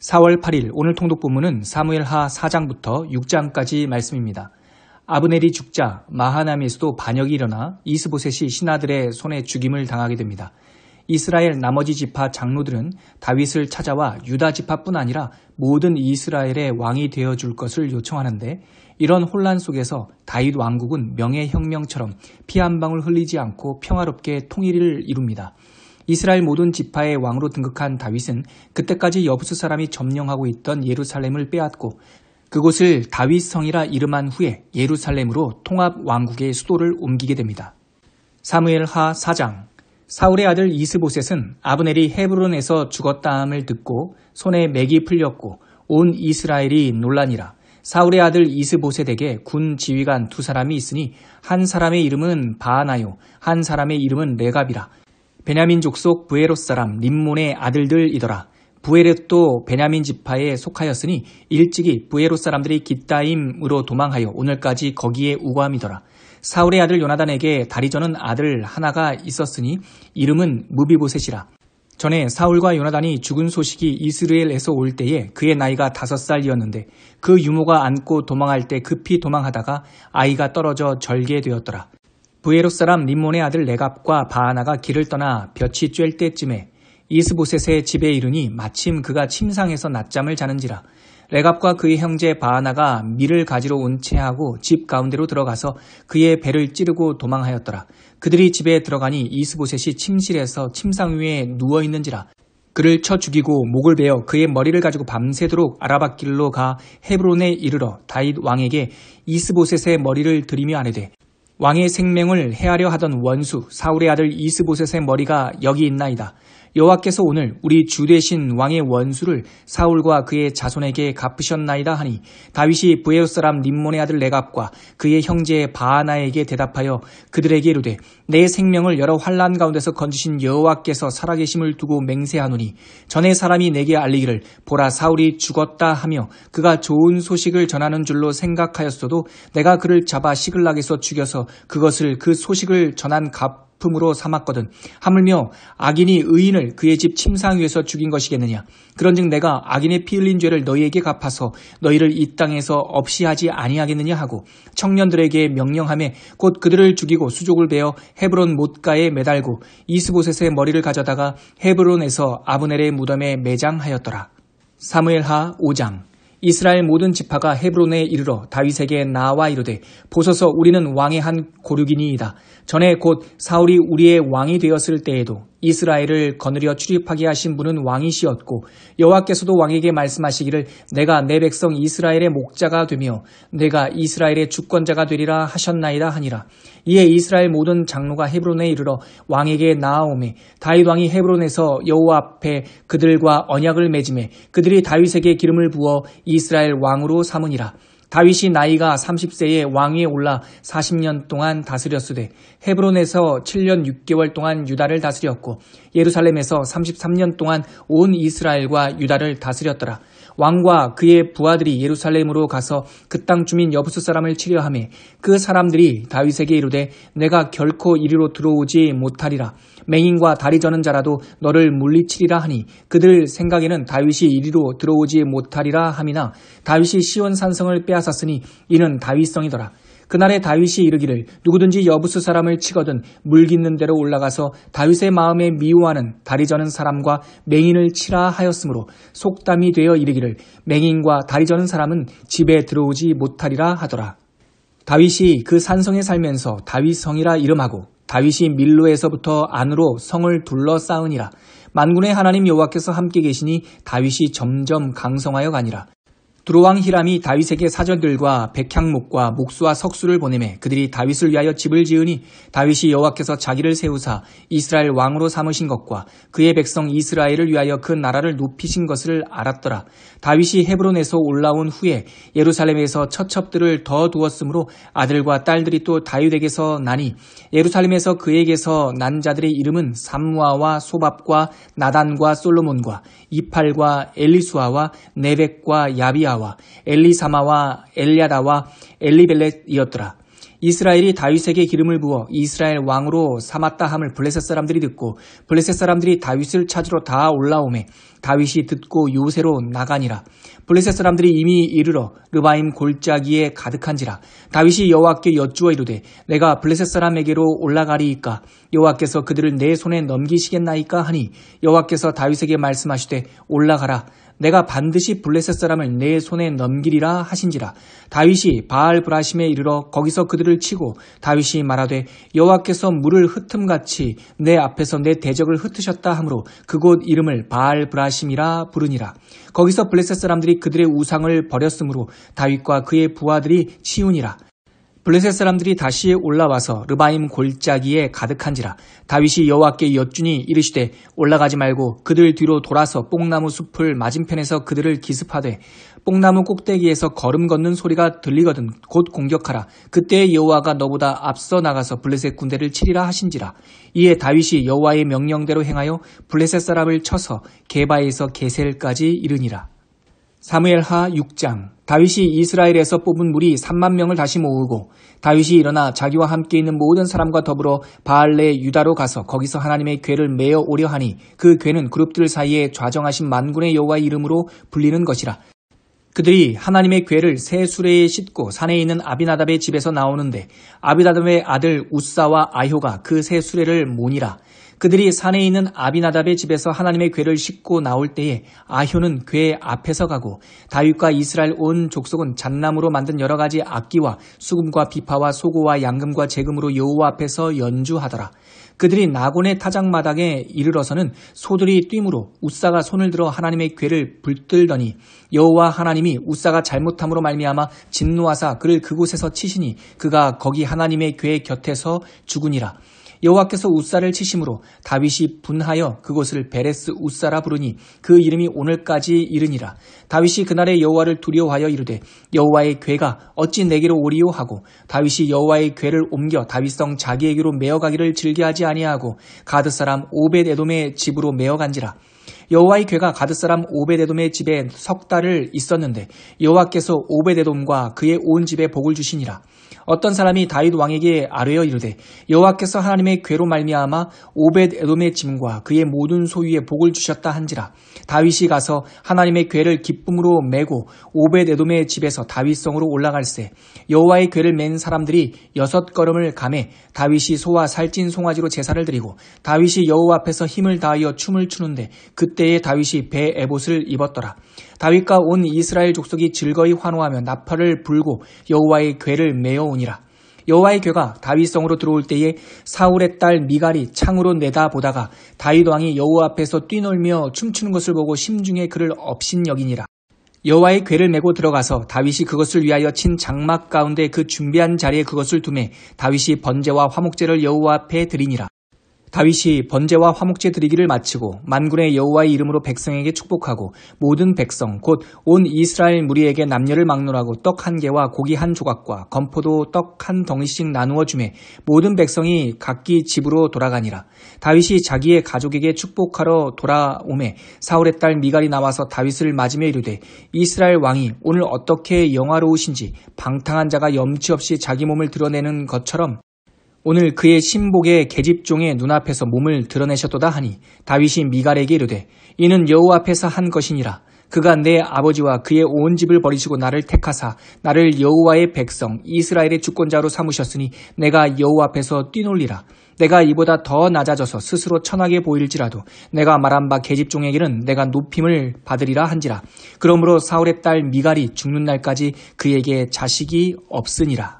4월 8일 오늘 통독본문은 사무엘하 4장부터 6장까지 말씀입니다. 아브넬이 죽자 마하나임에서도 반역이 일어나 이스보셋이 신하들의 손에 죽임을 당하게 됩니다. 이스라엘 나머지 지파 장로들은 다윗을 찾아와 유다 지파뿐 아니라 모든 이스라엘의 왕이 되어줄 것을 요청하는데, 이런 혼란 속에서 다윗 왕국은 명예혁명처럼 피 한 방울 흘리지 않고 평화롭게 통일을 이룹니다. 이스라엘 모든 지파의 왕으로 등극한 다윗은 그때까지 여부스 사람이 점령하고 있던 예루살렘을 빼앗고 그곳을 다윗성이라 이름한 후에 예루살렘으로 통합 왕국의 수도를 옮기게 됩니다. 사무엘하 4장. 사울의 아들 이스보셋은 아브넬이 헤브론에서 죽었다함을 듣고 손에 맥이 풀렸고 온 이스라엘이 놀라니라. 사울의 아들 이스보셋에게 군 지휘관 두 사람이 있으니 한 사람의 이름은 바하나요, 한 사람의 이름은 레갑이라. 베냐민 족속 브에롯 사람 림몬의 아들들이더라. 브에롯도 베냐민 지파에 속하였으니 일찍이 브에롯 사람들이 깃다임으로 도망하여 오늘까지 거기에 우거함이더라. 사울의 아들 요나단에게 다리 저는 아들 하나가 있었으니 이름은 무비보셋이라. 전에 사울과 요나단이 죽은 소식이 이스라엘에서 올 때에 그의 나이가 5살이었는데 그 유모가 안고 도망할 때 급히 도망하다가 아이가 떨어져 절개되었더라. 브에롯 사람 림몬의 아들 레갑과 바하나가 길을 떠나 볕이 쬐을 때쯤에 이스보셋의 집에 이르니 마침 그가 침상에서 낮잠을 자는지라. 레갑과 그의 형제 바하나가 밀을 가지러 온 채하고 집 가운데로 들어가서 그의 배를 찌르고 도망하였더라. 그들이 집에 들어가니 이스보셋이 침실에서 침상 위에 누워있는지라. 그를 쳐 죽이고 목을 베어 그의 머리를 가지고 밤새도록 아라밧길로 가 헤브론에 이르러 다윗 왕에게 이스보셋의 머리를 들이며 아뢰되, 왕의 생명을 해하려 하던 원수 사울의 아들 이스보셋의 머리가 여기 있나이다. 여호와께서 오늘 우리 주 되신 왕의 원수를 사울과 그의 자손에게 갚으셨나이다 하니, 다윗이 브에롯 사람 림몬의 아들 레갑과 그의 형제 바하나에게 대답하여 그들에게 이르되, 내 생명을 여러 환난 가운데서 건지신 여호와께서 살아계심을 두고 맹세하노니 전에 사람이 내게 알리기를 보라 사울이 죽었다 하며 그가 좋은 소식을 전하는 줄로 생각하였어도 내가 그를 잡아 시글락에서 죽여서 그것을 그 소식을 전한 품으로 삼았거든. 하물며 악인이 의인을 그의 집 침상 위에서 죽인 것이겠느냐. 그런즉 내가 악인의 피 흘린 죄를 너희에게 갚아서 너희를 이 땅에서 없이 하지 아니하겠느냐 하고 청년들에게 명령하며 곧 그들을 죽이고 수족을 베어 헤브론 못가에 매달고 이스보셋의 머리를 가져다가 헤브론에서 아브넬의 무덤에 매장하였더라. 사무엘하 5장. 이스라엘 모든 지파가 헤브론에 이르러 다윗에게 나와 이르되, 보소서 우리는 왕의 한 고륙이니이다. 전에 곧 사울이 우리의 왕이 되었을 때에도 이스라엘을 거느려 출입하게 하신 분은 왕이시었고 여호와께서도 왕에게 말씀하시기를 내가 내 백성 이스라엘의 목자가 되며 내가 이스라엘의 주권자가 되리라 하셨나이다 하니라. 이에 이스라엘 모든 장로가 헤브론에 이르러 왕에게 나아오매 다윗 왕이 헤브론에서 여호와 앞에 그들과 언약을 맺음에 그들이 다윗에게 기름을 부어 이스라엘 왕으로 삼으니라. 다윗이 나이가 30세에 왕위에 올라 40년 동안 다스렸으되 헤브론에서 7년 6개월 동안 유다를 다스렸고 예루살렘에서 33년 동안 온 이스라엘과 유다를 다스렸더라. 왕과 그의 부하들이 예루살렘으로 가서 그 땅 주민 여부스 사람을 치려 하매 그 사람들이 다윗에게 이르되 내가 결코 이리로 들어오지 못하리라. 맹인과 다리 저는 자라도 너를 물리치리라 하니 그들 생각에는 다윗이 이리로 들어오지 못하리라 함이나 다윗이 시온 산성을 빼앗았으니 이는 다윗성이더라. 그날에 다윗이 이르기를 누구든지 여부스 사람을 치거든 물깃는 대로 올라가서 다윗의 마음에 미워하는 다리 저는 사람과 맹인을 치라 하였으므로 속담이 되어 이르기를 맹인과 다리 저는 사람은 집에 들어오지 못하리라 하더라. 다윗이 그 산성에 살면서 다윗성이라 이름하고 다윗이 밀로에서부터 안으로 성을 둘러싸으니라. 만군의 하나님 여호와께서 함께 계시니 다윗이 점점 강성하여 가니라. 두로왕 히람이 다윗에게 사절들과 백향목과 목수와 석수를 보내매 그들이 다윗을 위하여 집을 지으니 다윗이 여호와께서 자기를 세우사 이스라엘 왕으로 삼으신 것과 그의 백성 이스라엘을 위하여 그 나라를 높이신 것을 알았더라. 다윗이 헤브론에서 올라온 후에 예루살렘에서 처첩들을 더 두었으므로 아들과 딸들이 또 다윗에게서 나니 예루살렘에서 그에게서 난 자들의 이름은 삼무아와 소밥과 나단과 솔로몬과 이팔과 엘리수아와 네벡과 야비아와 엘리사마와 엘리아다와 엘리벨렛이었더라. 이스라엘이 다윗에게 기름을 부어 이스라엘 왕으로 삼았다 함을 블레셋 사람들이 듣고 블레셋 사람들이 다윗을 찾으러 다 올라오매 다윗이 듣고 요새로 나가니라. 블레셋 사람들이 이미 이르러 르바임 골짜기에 가득한지라. 다윗이 여호와께 여쭈어 이르되 내가 블레셋 사람에게로 올라가리이까 여호와께서 그들을 내 손에 넘기시겠나이까 하니 여호와께서 다윗에게 말씀하시되 올라가라. 내가 반드시 블레셋 사람을 내 손에 넘기리라 하신지라. 다윗이 바알 브라심에 이르러 거기서 그들을 치고 다윗이 말하되 여호와께서 물을 흩음같이 내 앞에서 내 대적을 흩으셨다 하므로 그곳 이름을 바알 브라심이라 부르니라. 거기서 블레셋 사람들이 그들의 우상을 버렸으므로 다윗과 그의 부하들이 치우니라. 블레셋 사람들이 다시 올라와서 르바임 골짜기에 가득한지라. 다윗이 여호와께 여쭈니 이르시되 올라가지 말고 그들 뒤로 돌아서 뽕나무 숲을 맞은편에서 그들을 기습하되 뽕나무 꼭대기에서 걸음 걷는 소리가 들리거든 곧 공격하라. 그때 여호와가 너보다 앞서 나가서 블레셋 군대를 치리라 하신지라. 이에 다윗이 여호와의 명령대로 행하여 블레셋 사람을 쳐서 게바에서 게셀까지 이르니라. 사무엘하 6장. 다윗이 이스라엘에서 뽑은 무리 3만 명을 다시 모으고 다윗이 일어나 자기와 함께 있는 모든 사람과 더불어 바알레 유다로 가서 거기서 하나님의 궤를 메어 오려 하니 그 궤는 그룹들 사이에 좌정하신 만군의 여호와의 이름으로 불리는 것이라. 그들이 하나님의 궤를 새 수레에 싣고 산에 있는 아비나답의 집에서 나오는데 아비나답의 아들 우사와 아효가 그 새 수레를 모니라. 그들이 산에 있는 아비나답의 집에서 하나님의 궤를 싣고 나올 때에 아효는 궤 앞에서 가고 다윗과 이스라엘 온 족속은 잣나무로 만든 여러 가지 악기와 수금과 비파와 소고와 양금과 재금으로 여호와 앞에서 연주하더라. 그들이 나곤의 타작마당에 이르러서는 소들이 뛰므로 우사가 손을 들어 하나님의 궤를 불들더니 여호와 하나님이 우사가 잘못함으로 말미암아 진노하사 그를 그곳에서 치시니 그가 거기 하나님의 궤 곁에서 죽으니라. 여호와께서 우사를 치심으로 다윗이 분하여 그곳을 베레스 우사라 부르니 그 이름이 오늘까지 이르니라. 다윗이 그날에 여호와를 두려워하여 이르되 여호와의 궤가 어찌 내게로 오리요 하고 다윗이 여호와의 궤를 옮겨 다윗성 자기에게로 메어가기를 즐겨하지 아니하고 가드 사람 오벳 에돔의 집으로 메어간지라. 여호와의 궤가 가드 사람 오벳 에돔의 집에 석 달을 있었는데 여호와께서 오벳 에돔과 그의 온 집에 복을 주시니라. 어떤 사람이 다윗 왕에게 아뢰어 이르되 여호와께서 하나님의 궤로 말미암아 오벳 에돔의 짐과 그의 모든 소유에 복을 주셨다 한지라. 다윗이 가서 하나님의 궤를 기쁨으로 메고 오벳 에돔의 집에서 다윗성으로 올라갈새 여호와의 궤를 맨 사람들이 6걸음을 가매 다윗이 소와 살찐 송아지로 제사를 드리고 다윗이 여호와 앞에서 힘을 다하여 춤을 추는데 그때에 다윗이 배 에봇을 입었더라. 다윗과 온 이스라엘 족속이 즐거이 환호하며 나팔을 불고 여호와의 궤를 메어오니라. 여호와의 궤가 다윗성으로 들어올 때에 사울의 딸 미갈이 창으로 내다보다가 다윗 왕이 여호와 앞에서 뛰놀며 춤추는 것을 보고 심중에 그를 업신여기니라. 여호와의 궤를 메고 들어가서 다윗이 그것을 위하여 친 장막 가운데 그 준비한 자리에 그것을 두매 다윗이 번제와 화목제를 여호와 앞에 드리니라. 다윗이 번제와 화목제 드리기를 마치고 만군의 여호와의 이름으로 백성에게 축복하고 모든 백성 곧 온 이스라엘 무리에게 남녀를 막론하고 떡 한 개와 고기 한 조각과 건포도 떡 한 덩이씩 나누어 주매 모든 백성이 각기 집으로 돌아가니라. 다윗이 자기의 가족에게 축복하러 돌아오매 사울의 딸 미갈이 나와서 다윗을 맞으며 이르되 이스라엘 왕이 오늘 어떻게 영화로우신지 방탕한 자가 염치 없이 자기 몸을 드러내는 것처럼 오늘 그의 신복의 계집종의 눈앞에서 몸을 드러내셨도다 하니 다윗이 미갈에게 이르되 이는 여호와 앞에서 한 것이니라. 그가 내 아버지와 그의 온 집을 버리시고 나를 택하사 나를 여호와의 백성 이스라엘의 주권자로 삼으셨으니 내가 여호와 앞에서 뛰놀리라. 내가 이보다 더 낮아져서 스스로 천하게 보일지라도 내가 말한 바 계집종에게는 내가 높임을 받으리라 한지라. 그러므로 사울의 딸 미갈이 죽는 날까지 그에게 자식이 없으니라.